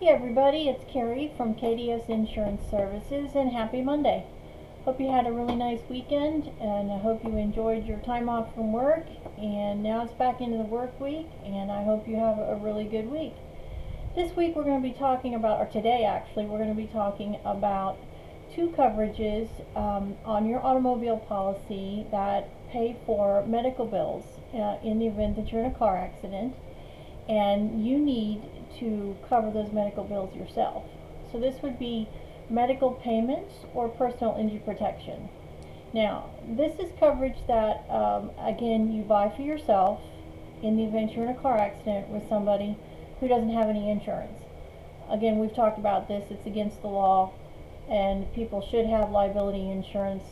Hey everybody, it's Carrie from KDS Insurance Services, and happy Monday. Hope you had a really nice weekend, and I hope you enjoyed your time off from work, and now it's back into the work week, and I hope you have a really good week. This week we're going to be talking about, or today actually, we're going to be talking about two coverages on your automobile policy that pay for medical bills in the event that you're in a car accident and you need to cover those medical bills yourself. So this would be medical payments or personal injury protection. Now, this is coverage that, again, you buy for yourself in the event you're in a car accident with somebody who doesn't have any insurance. Again, we've talked about this, it's against the law, and people should have liability insurance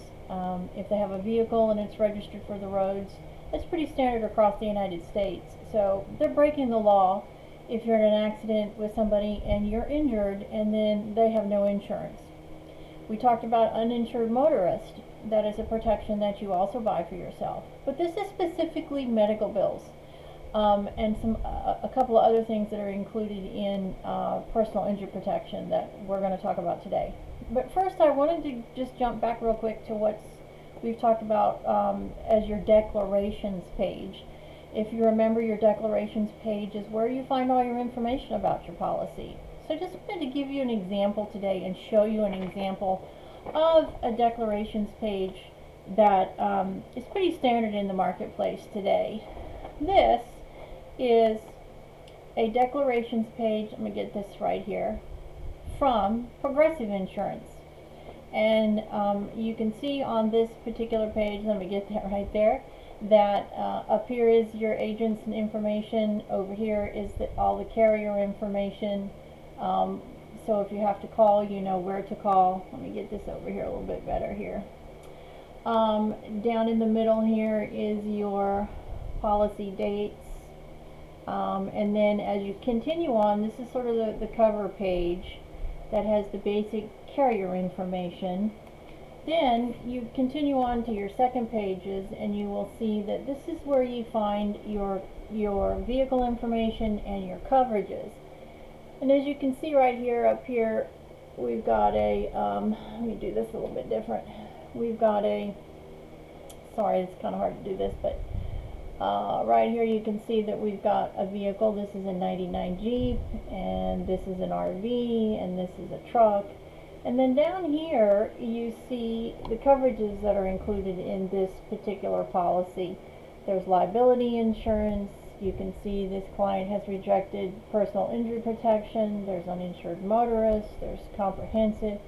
if they have a vehicle and it's registered for the roads. It's pretty standard across the United States. So they're breaking the law if you're in an accident with somebody and you're injured and then they have no insurance. We talked about uninsured motorist. That is a protection that you also buy for yourself. But this is specifically medical bills and a couple of other things that are included in personal injury protection that we're going to talk about today. But first I wanted to just jump back real quick to what we've talked about as your declarations page. If you remember, your declarations page is where you find all your information about your policy. So I just wanted to give you an example today and show you an example of a declarations page that is pretty standard in the marketplace today. This is a declarations page, let me get this right here, from Progressive Insurance. And you can see on this particular page, let me get that right there, that up here is your agent's information, over here is all the carrier information, so if you have to call, you know where to call. Let me get this over here a little bit better here. Down in the middle here is your policy dates, and then as you continue on, this is sort of the cover page that has the basic carrier information. Then you continue on to your second pages and you will see that this is where you find your vehicle information and your coverages. And as you can see right here, up here, we've got a, let me do this a little bit different. We've got a, sorry, it's kind of hard to do this, but right here you can see that we've got a vehicle. This is a 99 Jeep, and this is an RV, and this is a truck. And then down here you see the coverages that are included in this particular policy. There's liability insurance. You can see this client has rejected personal injury protection. There's uninsured motorist. There's comprehensive.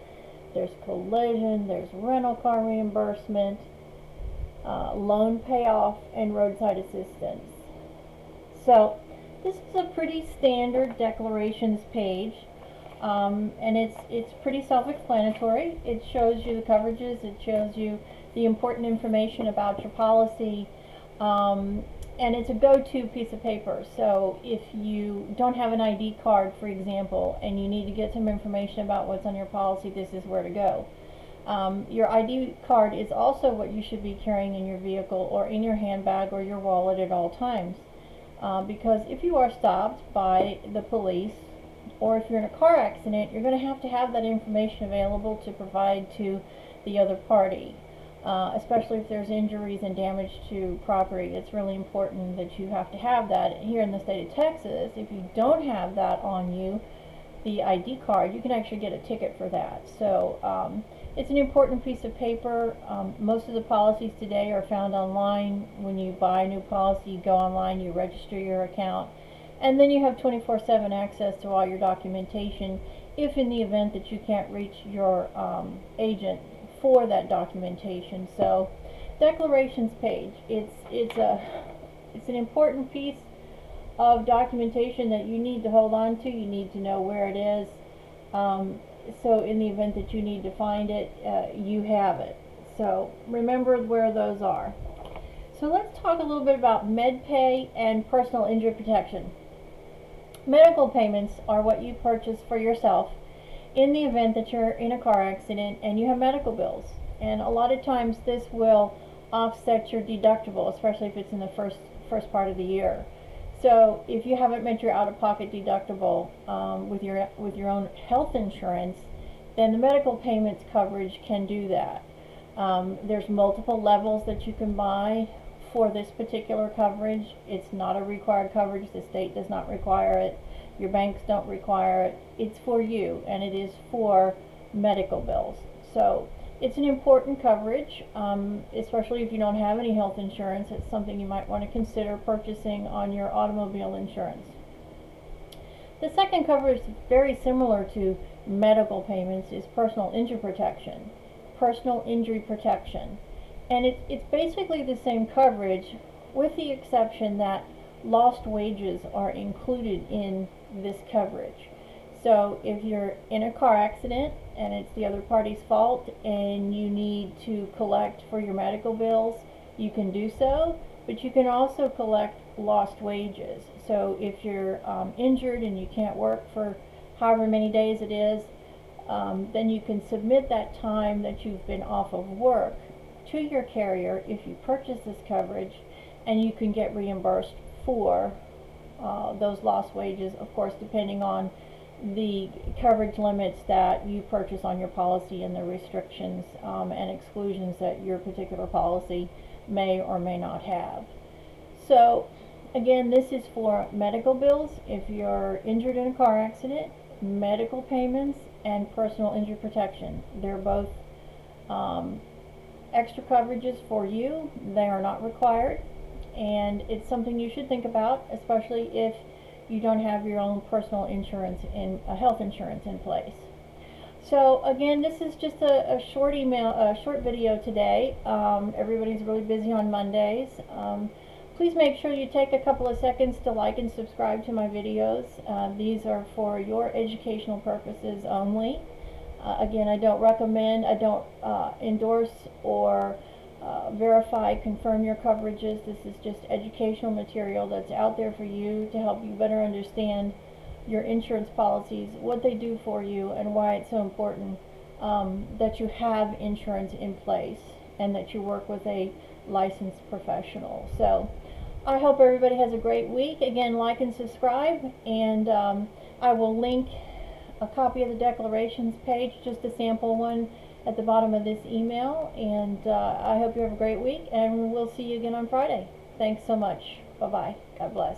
There's collision. There's rental car reimbursement, loan payoff, and roadside assistance. So this is a pretty standard declarations page. And it's pretty self-explanatory. It shows you the coverages, it shows you the important information about your policy, and it's a go-to piece of paper. So if you don't have an ID card, for example, and you need to get some information about what's on your policy, this is where to go. Your ID card is also what you should be carrying in your vehicle or in your handbag or your wallet at all times, because if you are stopped by the police, or if you're in a car accident, you're going to have that information available to provide to the other party, especially if there's injuries and damage to property. It's really important that you have to have that. Here in the state of Texas, if you don't have that on you, the ID card, you can actually get a ticket for that. So it's an important piece of paper. Most of the policies today are found online. When you buy a new policy, you go online, you register your account, and then you have 24/7 access to all your documentation if in the event that you can't reach your agent for that documentation. So declarations page, it's an important piece of documentation that you need to hold on to. You need to know where it is, so in the event that you need to find it, you have it. So remember where those are. So let's talk a little bit about MedPay and personal injury protection. Medical payments are what you purchase for yourself in the event that you're in a car accident and you have medical bills. And a lot of times this will offset your deductible, especially if it's in the first part of the year. So if you haven't met your out-of-pocket deductible with your own health insurance, then the medical payments coverage can do that. There's multiple levels that you can buy for this particular coverage. It's not a required coverage. The state does not require it. Your banks don't require it. It's for you, and it is for medical bills. So it's an important coverage, especially if you don't have any health insurance. It's something you might want to consider purchasing on your automobile insurance. The second coverage is very similar to medical payments is personal injury protection. Personal injury protection. And it's basically the same coverage with the exception that lost wages are included in this coverage. So if you're in a car accident and it's the other party's fault and you need to collect for your medical bills, you can do so, but you can also collect lost wages. So if you're injured and you can't work for however many days it is, then you can submit that time that you've been off of work to your carrier if you purchase this coverage, and you can get reimbursed for those lost wages, of course, depending on the coverage limits that you purchase on your policy and the restrictions and exclusions that your particular policy may or may not have. So again, this is for medical bills if you're injured in a car accident, medical payments, and personal injury protection. They're both extra coverages for you. They are not required, and it's something you should think about, especially if you don't have your own personal insurance in health insurance in place. So again, this is just a short video today. Everybody's really busy on Mondays. Please make sure you take a couple of seconds to like and subscribe to my videos. These are for your educational purposes only. Again, I don't recommend, I don't endorse or verify, confirm your coverages. This is just educational material that's out there for you to help you better understand your insurance policies, what they do for you, and why it's so important that you have insurance in place and that you work with a licensed professional. So I hope everybody has a great week. Again, like and subscribe, and I will link a copy of the declarations page, just a sample one, at the bottom of this email. And I hope you have a great week, and we'll see you again on Friday. Thanks so much. Bye-bye. God bless.